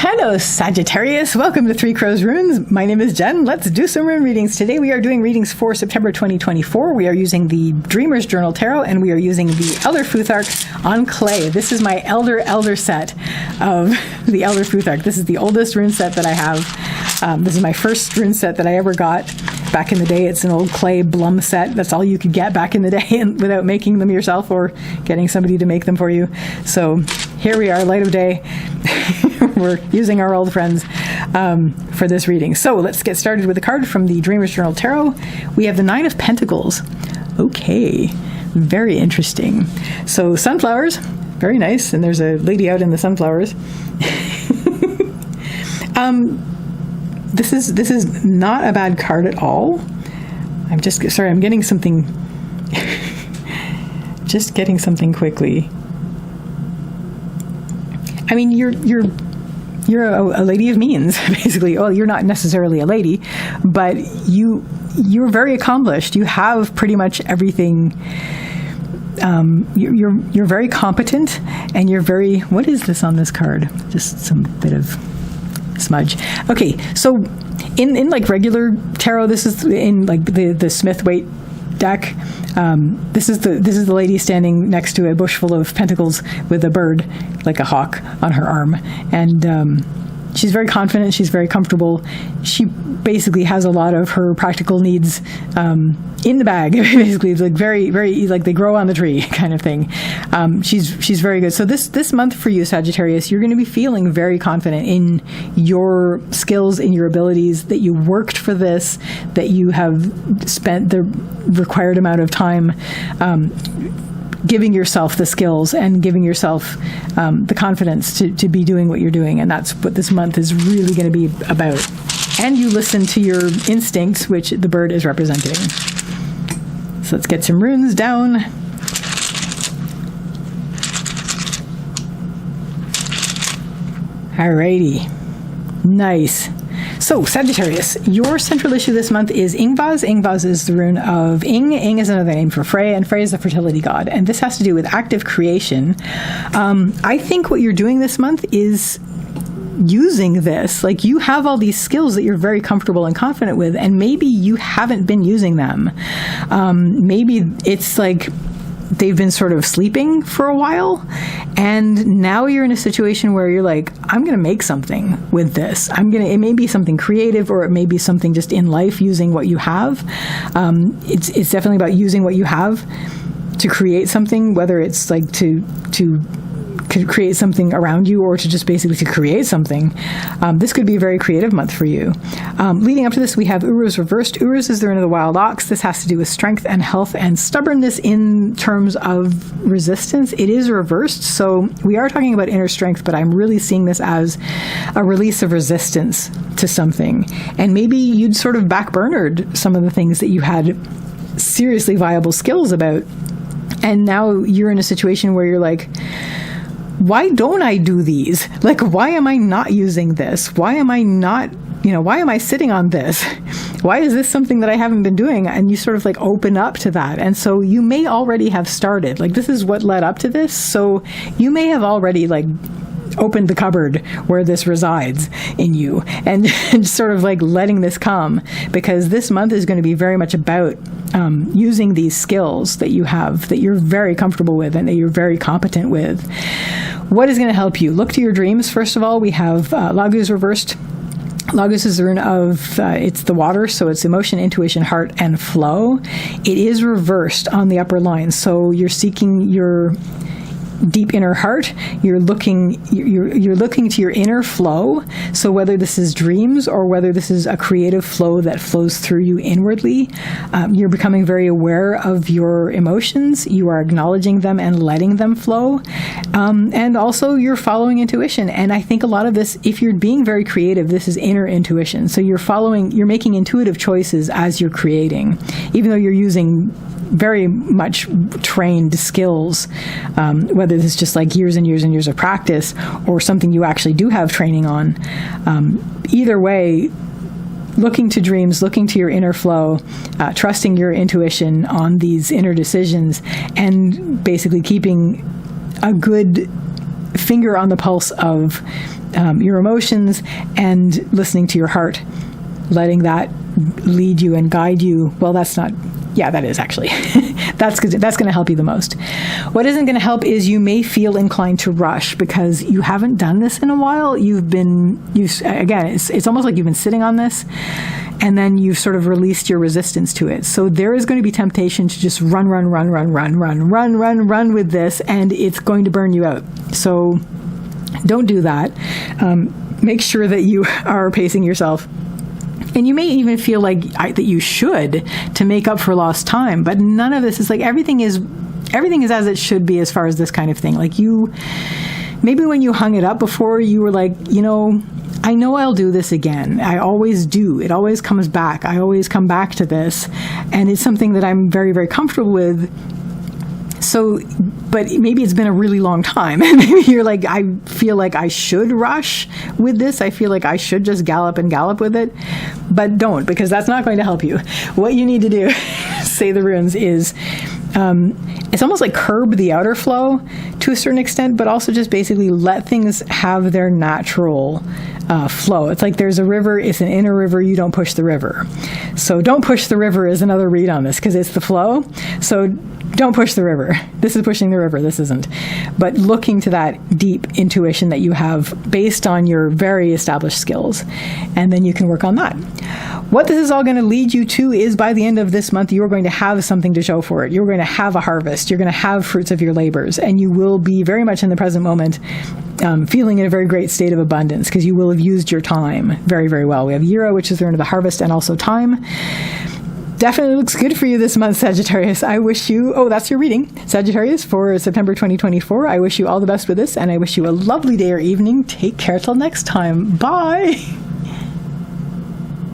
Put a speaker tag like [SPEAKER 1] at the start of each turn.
[SPEAKER 1] Hello, Sagittarius. Welcome to Three Crows Runes. My name is Jen. Let's do some rune readings. Today we are doing readings for September 2024. We are using the Dreamer's Journal Tarot, and we are using the Elder Futhark on clay. This is my Elder set of the Elder Futhark. This is the oldest rune set that I have. This is my first rune set that I ever got. Back in the day, it's an old clay Blum set. That's all you could get back in the day, and without making them yourself or getting somebody to make them for you. So here we are, light of day. We're using our old friends for this reading. So let's get started with a card from the Dreamer's Journal Tarot. We have the Nine of Pentacles. Okay, very interesting. So sunflowers, very nice. And there's a lady out in the sunflowers. This is not a bad card at all. I'm getting something. Just getting something quickly. I mean, you're a lady of means, basically. Well, you're not necessarily a lady, but you're very accomplished. You have pretty much everything. You're very competent, and you're very. What is this on this card? Just some bit of smudge. Okay, so in like regular tarot, this is in like the Smith-Waite deck. This is the lady standing next to a bush full of pentacles with a bird, like a hawk, on her arm, and she's very confident. She's very comfortable. She basically has a lot of her practical needs in the bag. Basically, it's like very, very like they grow on the tree kind of thing. She's very good. So this month for you, Sagittarius, you're going to be feeling very confident in your skills, in your abilities. That you worked for this. That you have spent the required amount of time giving yourself the skills and giving yourself the confidence to be doing what you're doing. And that's what this month is really going to be about. And you listen to your instincts, which the bird is representing. So let's get some runes down. Alrighty. Nice. So, Sagittarius, your central issue this month is Ingvaz. Ingvaz is the rune of Ing. Ing is another name for Frey, and Frey is the fertility god. And this has to do with active creation. I think what you're doing this month is using this. Like, you have all these skills that you're very comfortable and confident with, and maybe you haven't been using them. Maybe it's like they've been sort of sleeping for a while, and now you're in a situation where you're like, I'm going to make something with this. It may be something creative, or it may be something just in life, using what you have. It's definitely about using what you have to create something, whether it's like to create something around you, or to just basically to create something. This could be a very creative month for you. Leading up to this, we have Uruz reversed. Uruz is the rune of the wild ox. This has to do with strength and health and stubbornness in terms of resistance. It is reversed, so we are talking about inner strength, but I'm really seeing this as a release of resistance to something. And maybe you'd sort of backburnered some of the things that you had seriously viable skills about, and now you're in a situation where you're like, why don't I do these? Like, why am I not using this? Why am I sitting on this? Why is this something that I haven't been doing? And you sort of like open up to that. And so you may already have started. Like, this is what led up to this. So you may have already like opened the cupboard where this resides in you, and sort of like letting this come, because this month is going to be very much about using these skills that you have, that you're very comfortable with and that you're very competent with. What is going to help you? Look to your dreams. First of all, we have Laguz reversed. Laguz is the rune of, it's the water, so it's emotion, intuition, heart, and flow. It is reversed on the upper line, so you're seeking your deep inner heart. You're looking to your inner flow. So whether this is dreams or whether this is a creative flow that flows through you inwardly, you're becoming very aware of your emotions. You are acknowledging them and letting them flow. And also you're following intuition. And I think a lot of this, if you're being very creative, this is inner intuition. So you're making intuitive choices as you're creating, even though you're using very much trained skills, whether this is just like years and years and years of practice or something you actually do have training on. Either way, looking to dreams, looking to your inner flow, trusting your intuition on these inner decisions, and basically keeping a good finger on the pulse of your emotions and listening to your heart, letting that lead you and guide you. Well, that's not, yeah, that is actually. That's going to help you the most. What isn't going to help is you may feel inclined to rush because you haven't done this in a while. Again, it's almost like you've been sitting on this and then you've sort of released your resistance to it. So there is going to be temptation to just run with this, and it's going to burn you out. So don't do that. Make sure that you are pacing yourself. And you may even feel like that you should to make up for lost time, but none of this is like everything is as it should be as far as this kind of thing. Like maybe when you hung it up before, you were like, I know I'll do this again. I always do. It always comes back. I always come back to this, and it's something that I'm very, very comfortable with. So, but maybe it's been a really long time. And maybe you're like, I feel like I should rush with this. I feel like I should just gallop with it. But don't, because that's not going to help you. What you need to do, say the runes, is it's almost like curb the outer flow to a certain extent, but also just basically let things have their natural flow. It's like there's a river, it's an inner river, you don't push the river. So don't push the river is another read on this, because it's the flow. So don't push the river. This is pushing the river, this isn't. But looking to that deep intuition that you have based on your very established skills, and then you can work on that. What this is all going to lead you to is by the end of this month, you're going to have something to show for it. You're going to have a harvest. You're going to have fruits of your labors, and you will be very much in the present moment, feeling in a very great state of abundance because you will have used your time very, very well. We have Yira, which is the rune of the harvest, and also time. Definitely looks good for you this month, Sagittarius. I wish you, that's your reading, Sagittarius, for September 2024. I wish you all the best with this, and I wish you a lovely day or evening. Take care till next time. Bye.